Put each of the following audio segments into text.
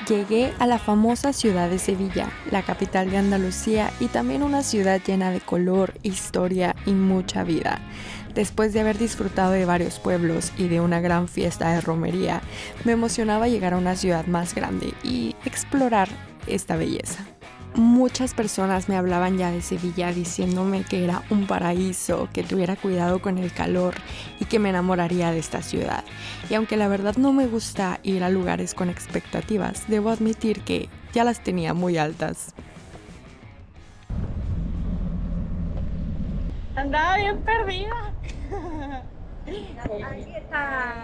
Llegué a la famosa ciudad de Sevilla, la capital de Andalucía y también una ciudad llena de color, historia y mucha vida. Después de haber disfrutado de varios pueblos y de una gran fiesta de romería, me emocionaba llegar a una ciudad más grande y explorar esta belleza. Muchas personas me hablaban ya de Sevilla diciéndome que era un paraíso, que tuviera cuidado con el calor y que me enamoraría de esta ciudad. Y aunque la verdad no me gusta ir a lugares con expectativas, debo admitir que ya las tenía muy altas. Andaba bien perdida. Ahí está.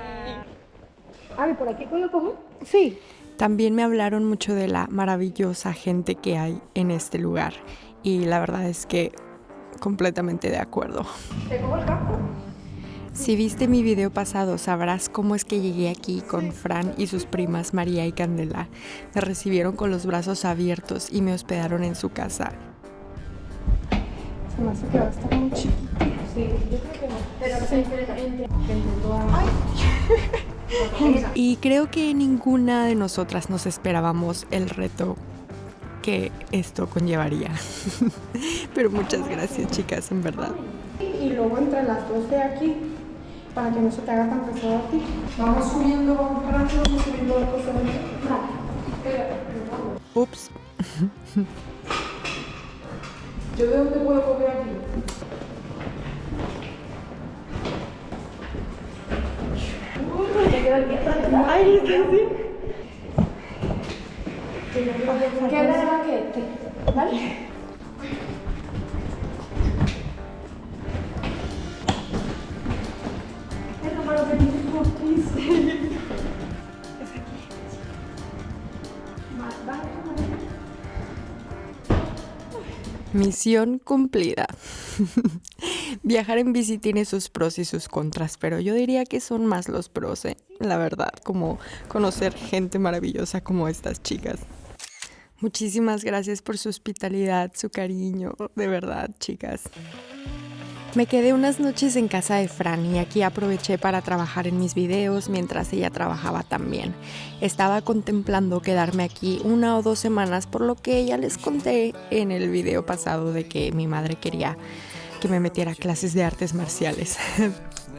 ¿Y por aquí puedo coger? Sí. También me hablaron mucho de la maravillosa gente que hay en este lugar y la verdad es que completamente de acuerdo. ¿Te cojo el casco? Si viste mi video pasado sabrás cómo es que llegué aquí con Fran y sus primas María y Candela. Me recibieron con los brazos abiertos y me hospedaron en su casa. Se me hace que va a estar muy chiquito. Sí, yo creo que no. Pero no sé, entre ¡ay! Y creo que ninguna de nosotras nos esperábamos el reto que esto conllevaría. Pero muchas gracias, chicas, en verdad. Y luego entre las dos de aquí, para que no se te haga tan pesado a ti. Vamos subiendo, vamos parando, vamos subiendo la cosa de aquí. Ups. Yo de dónde puedo coger aquí. Ay, está así. Queda el baquete, ¿vale? Es para que tienes por aquí. Misión cumplida. Viajar en bici tiene sus pros y sus contras, pero yo diría que son más los pros, la verdad, como conocer gente maravillosa como estas chicas. Muchísimas gracias por su hospitalidad, su cariño, de verdad, chicas. Me quedé unas noches en casa de Fran y aquí aproveché para trabajar en mis videos mientras ella trabajaba también. Estaba contemplando quedarme aquí 1 o 2 semanas, por lo que ya les conté en el video pasado de que mi madre quería que me metiera a clases de artes marciales.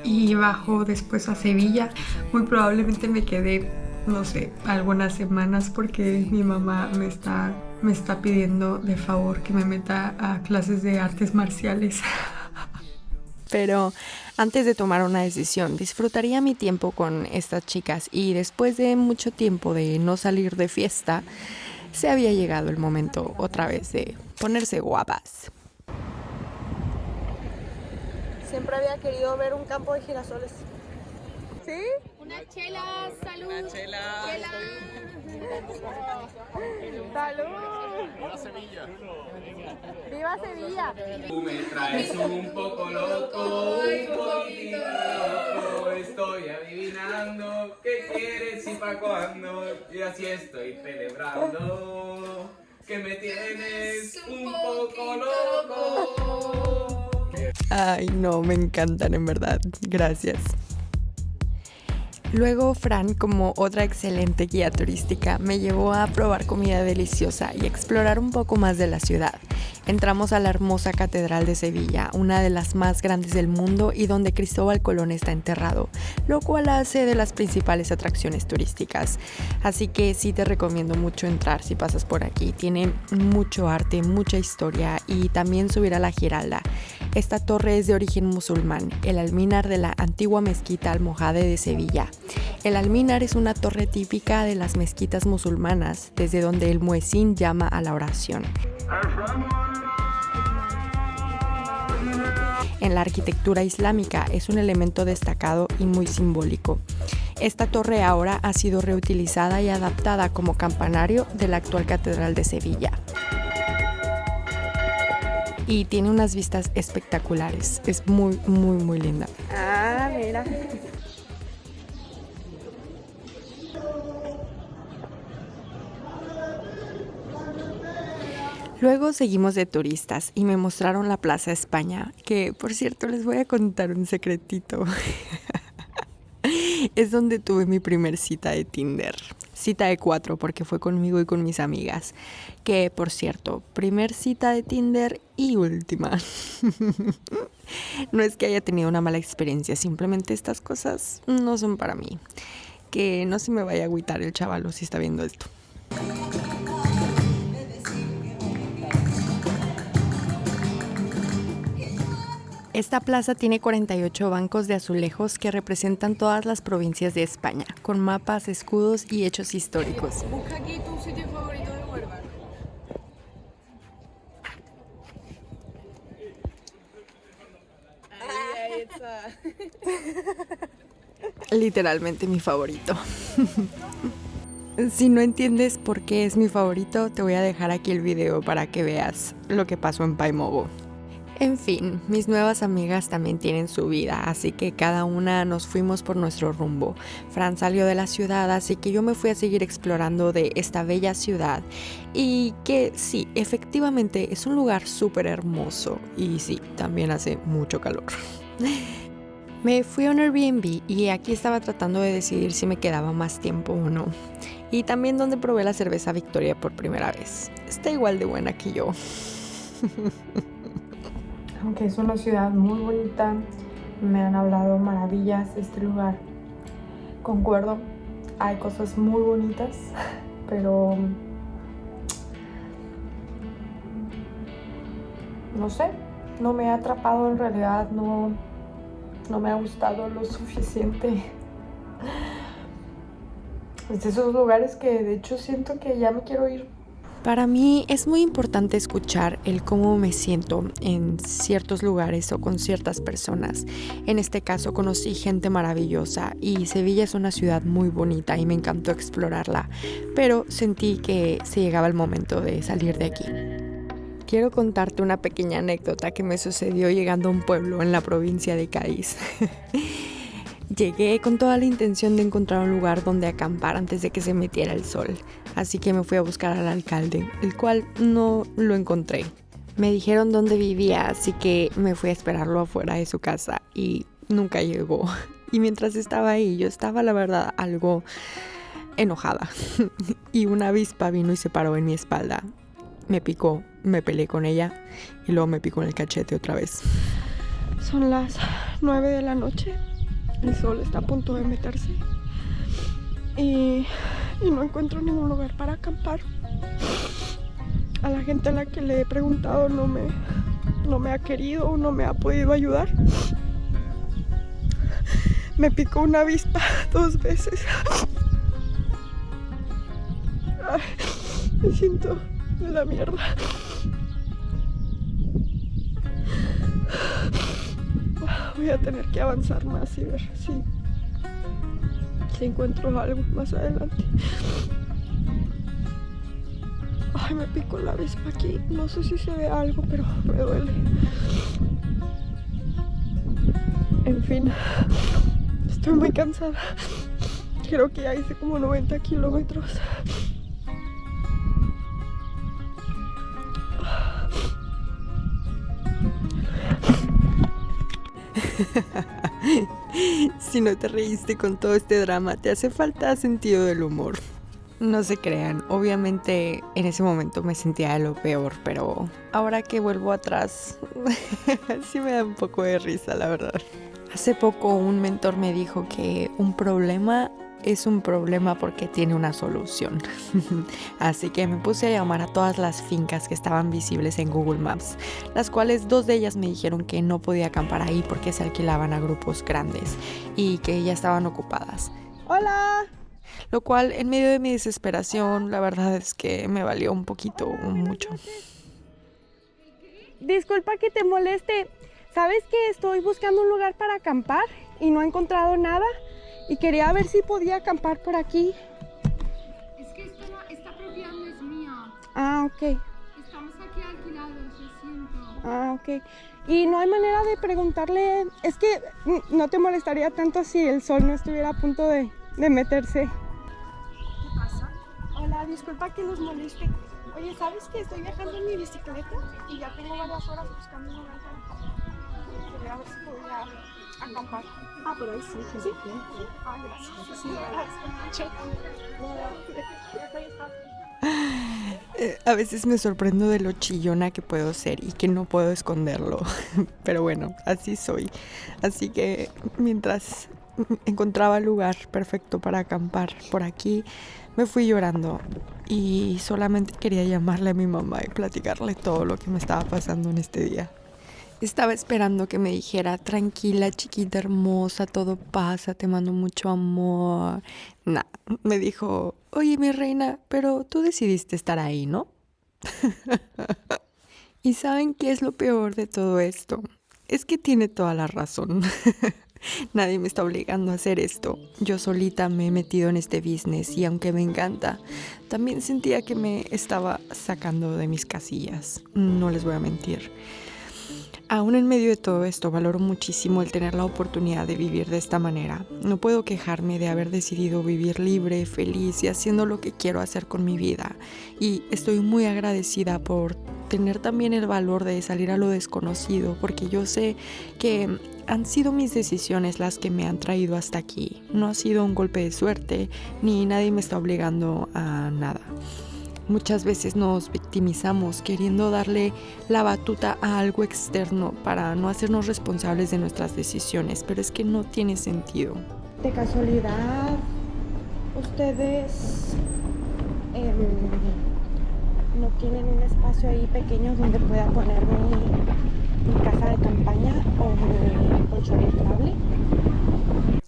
Y bajo después a Sevilla, muy probablemente me quedé, no sé, algunas semanas porque mi mamá me está pidiendo de favor que me meta a clases de artes marciales. Pero antes de tomar una decisión, disfrutaría mi tiempo con estas chicas y después de mucho tiempo de no salir de fiesta, se había llegado el momento otra vez de ponerse guapas. Siempre había querido ver un campo de girasoles. ¿Sí? Una chela, salud. Una chela. ¡Salud! ¡Viva Sevilla! ¡Viva Sevilla! Tú me traes un poco loco, un poquito loco. Estoy adivinando qué quieres y pa' cuándo. Y así estoy celebrando que me tienes un poco loco. Ay, no, me encantan en verdad. Gracias. Luego Fran, como otra excelente guía turística, me llevó a probar comida deliciosa y explorar un poco más de la ciudad. Entramos a la hermosa Catedral de Sevilla, una de las más grandes del mundo y donde Cristóbal Colón está enterrado, lo cual hace de las principales atracciones turísticas. Así que sí te recomiendo mucho entrar si pasas por aquí. Tiene mucho arte, mucha historia y también subir a la Giralda. Esta torre es de origen musulmán, el alminar de la antigua mezquita almohade de Sevilla. El alminar es una torre típica de las mezquitas musulmanas, desde donde el muezín llama a la oración. En la arquitectura islámica es un elemento destacado y muy simbólico. Esta torre ahora ha sido reutilizada y adaptada como campanario de la actual Catedral de Sevilla. Y tiene unas vistas espectaculares. Es muy, muy, muy linda. Ah, mira. Luego seguimos de turistas y me mostraron la Plaza España, que por cierto les voy a contar un secretito. Es donde tuve mi primer cita de Tinder. Cita de 4 porque fue conmigo y con mis amigas. Que, por cierto, primer cita de Tinder y última. No es que haya tenido una mala experiencia, simplemente estas cosas no son para mí. Que no se me vaya a agüitar el chavalo si está viendo esto. Esta plaza tiene 48 bancos de azulejos que representan todas las provincias de España, con mapas, escudos y hechos históricos. Busca aquí tu sitio favorito de Huelva. Ahí está. Literalmente mi favorito. Si no entiendes por qué es mi favorito, te voy a dejar aquí el video para que veas lo que pasó en Paimogo. En fin, mis nuevas amigas también tienen su vida, así que cada una nos fuimos por nuestro rumbo. Fran salió de la ciudad, así que yo me fui a seguir explorando de esta bella ciudad. Y que sí, efectivamente es un lugar súper hermoso. Y sí, también hace mucho calor. Me fui a un Airbnb y aquí estaba tratando de decidir si me quedaba más tiempo o no. Y también donde probé la cerveza Victoria por primera vez. Está igual de buena que yo. Aunque es una ciudad muy bonita, me han hablado maravillas de este lugar. Concuerdo, hay cosas muy bonitas, pero no sé, no me ha atrapado en realidad, no me ha gustado lo suficiente. Es de esos lugares que de hecho siento que ya me quiero ir. Para mí es muy importante escuchar el cómo me siento en ciertos lugares o con ciertas personas. En este caso conocí gente maravillosa y Sevilla es una ciudad muy bonita y me encantó explorarla, pero sentí que se llegaba el momento de salir de aquí. Quiero contarte una pequeña anécdota que me sucedió llegando a un pueblo en la provincia de Cádiz. Llegué con toda la intención de encontrar un lugar donde acampar antes de que se metiera el sol, así que me fui a buscar al alcalde, el cual no lo encontré. Me dijeron dónde vivía, así que me fui a esperarlo afuera de su casa y nunca llegó. Y mientras estaba ahí, yo estaba, la verdad, algo enojada. Y una avispa vino y se paró en mi espalda. Me picó, me peleé con ella y luego me picó en el cachete otra vez. Son las 9 de la noche. El sol está a punto de meterse y no encuentro ningún lugar para acampar. A la gente a la que le he preguntado no me ha querido o no me ha podido ayudar. Me picó una avispa 2 veces. Ay, me siento de la mierda. Voy a tener que avanzar más y ver si encuentro algo más adelante. Ay, me picó la avispa aquí. No sé si se ve algo, pero me duele. En fin, estoy muy cansada. Creo que ya hice como 90 kilómetros. Si no te reíste con todo este drama, te hace falta sentido del humor. No se crean, obviamente en ese momento me sentía de lo peor, pero ahora que vuelvo atrás, sí me da un poco de risa, la verdad. Hace poco un mentor me dijo que un problema es un problema porque tiene una solución. Así que me puse a llamar a todas las fincas que estaban visibles en Google Maps, las cuales 2 de ellas me dijeron que no podía acampar ahí porque se alquilaban a grupos grandes y que ya estaban ocupadas. ¡Hola! Lo cual, en medio de mi desesperación, la verdad es que me valió un poquito, mucho. Disculpa que te moleste. ¿Sabes que estoy buscando un lugar para acampar y no he encontrado nada? Y quería ver si podía acampar por aquí. Es que esta propiedad no es mía. Ah, ok. Estamos aquí alquilados, lo siento. Ah, ok. Y no hay manera de preguntarle... Es que no te molestaría tanto si el sol no estuviera a punto de meterse. ¿Qué pasa? Hola, disculpa que los moleste. Oye, ¿sabes que estoy viajando en mi bicicleta? Y ya tengo varias horas buscando un lugar para acampar. a ver si podía acampar. Ah, por ahí sí. Sí. Ah, gracias. Sí, gracias. A veces me sorprendo de lo chillona que puedo ser y que no puedo esconderlo. Pero bueno, así soy. Así que mientras encontraba el lugar perfecto para acampar por aquí, me fui llorando y solamente quería llamarle a mi mamá y platicarle todo lo que me estaba pasando en este día. Estaba esperando que me dijera, tranquila, chiquita hermosa, todo pasa, te mando mucho amor. Nah, me dijo, oye, mi reina, pero tú decidiste estar ahí, ¿no? ¿Y saben qué es lo peor de todo esto? Es que tiene toda la razón. Nadie me está obligando a hacer esto. Yo solita me he metido en este business y aunque me encanta, también sentía que me estaba sacando de mis casillas. No les voy a mentir. Aún en medio de todo esto, valoro muchísimo el tener la oportunidad de vivir de esta manera. No puedo quejarme de haber decidido vivir libre, feliz y haciendo lo que quiero hacer con mi vida. Y estoy muy agradecida por tener también el valor de salir a lo desconocido, porque yo sé que han sido mis decisiones las que me han traído hasta aquí. No ha sido un golpe de suerte, ni nadie me está obligando a nada. Muchas veces nos victimizamos queriendo darle la batuta a algo externo para no hacernos responsables de nuestras decisiones, pero es que no tiene sentido. De casualidad, ustedes no tienen un espacio ahí pequeño donde pueda poner mi caja de campaña o mi colchón inflable.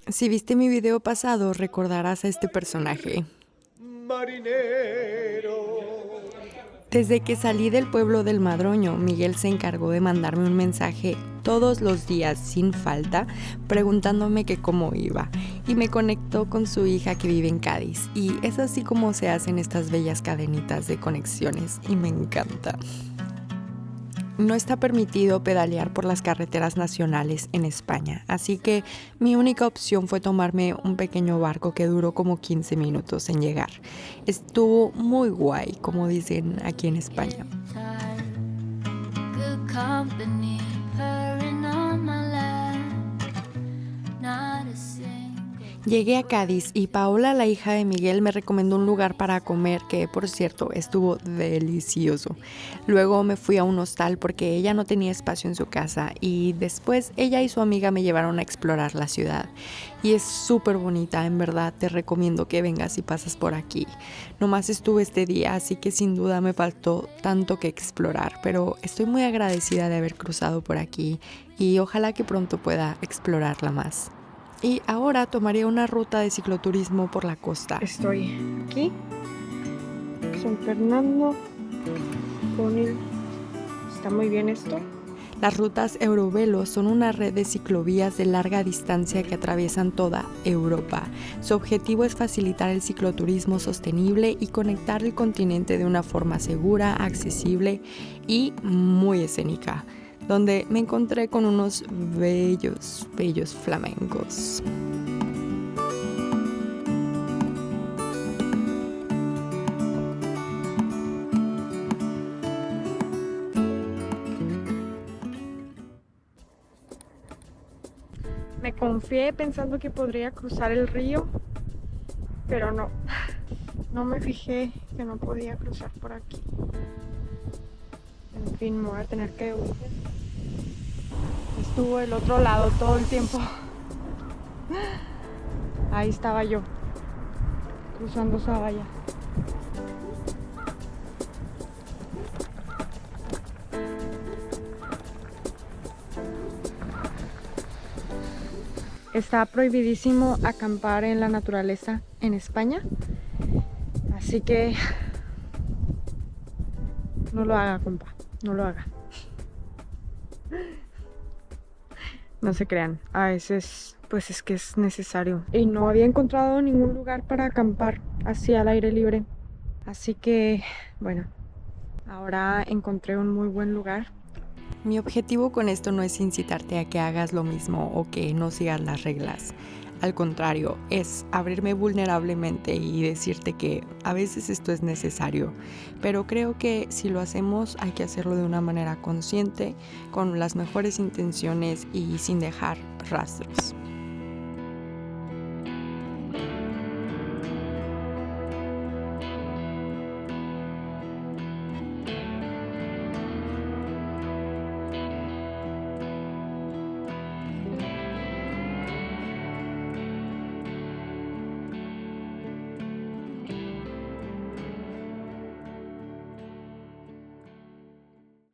Si viste mi video pasado, recordarás a este personaje. Marinero. Desde que salí del pueblo del Madroño, Miguel se encargó de mandarme un mensaje todos los días sin falta, preguntándome que cómo iba, y me conectó con su hija que vive en Cádiz, y es así como se hacen estas bellas cadenitas de conexiones, y me encanta. No está permitido pedalear por las carreteras nacionales en España, así que mi única opción fue tomarme un pequeño barco que duró como 15 minutos en llegar. Estuvo muy guay, como dicen aquí en España. Llegué a Cádiz y Paola, la hija de Miguel, me recomendó un lugar para comer que, por cierto, estuvo delicioso. Luego me fui a un hostal porque ella no tenía espacio en su casa y después ella y su amiga me llevaron a explorar la ciudad. Y es súper bonita, en verdad, te recomiendo que vengas y pasas por aquí. Nomás estuve este día, así que sin duda me faltó tanto que explorar, pero estoy muy agradecida de haber cruzado por aquí y ojalá que pronto pueda explorarla más. Y ahora tomaré una ruta de cicloturismo por la costa. Estoy aquí, San Fernando, Conil. Está muy bien esto. Las rutas Eurovelo son una red de ciclovías de larga distancia que atraviesan toda Europa. Su objetivo es facilitar el cicloturismo sostenible y conectar el continente de una forma segura, accesible y muy escénica, donde me encontré con unos bellos flamencos. Me confié pensando que podría cruzar el río, pero no me fijé que no podía cruzar por aquí. En fin, me voy a tener que huir. Estuvo del otro lado todo el tiempo. Ahí estaba yo, cruzando esa valla. Está prohibidísimo acampar en la naturaleza en España, así que no lo haga, compa, no lo haga. No se crean, a veces pues es que es necesario. Y no había encontrado ningún lugar para acampar así al aire libre, así que bueno, ahora encontré un muy buen lugar. Mi objetivo con esto no es incitarte a que hagas lo mismo o que no sigas las reglas. Al contrario, es abrirme vulnerablemente y decirte que a veces esto es necesario, pero creo que si lo hacemos hay que hacerlo de una manera consciente, con las mejores intenciones y sin dejar rastros.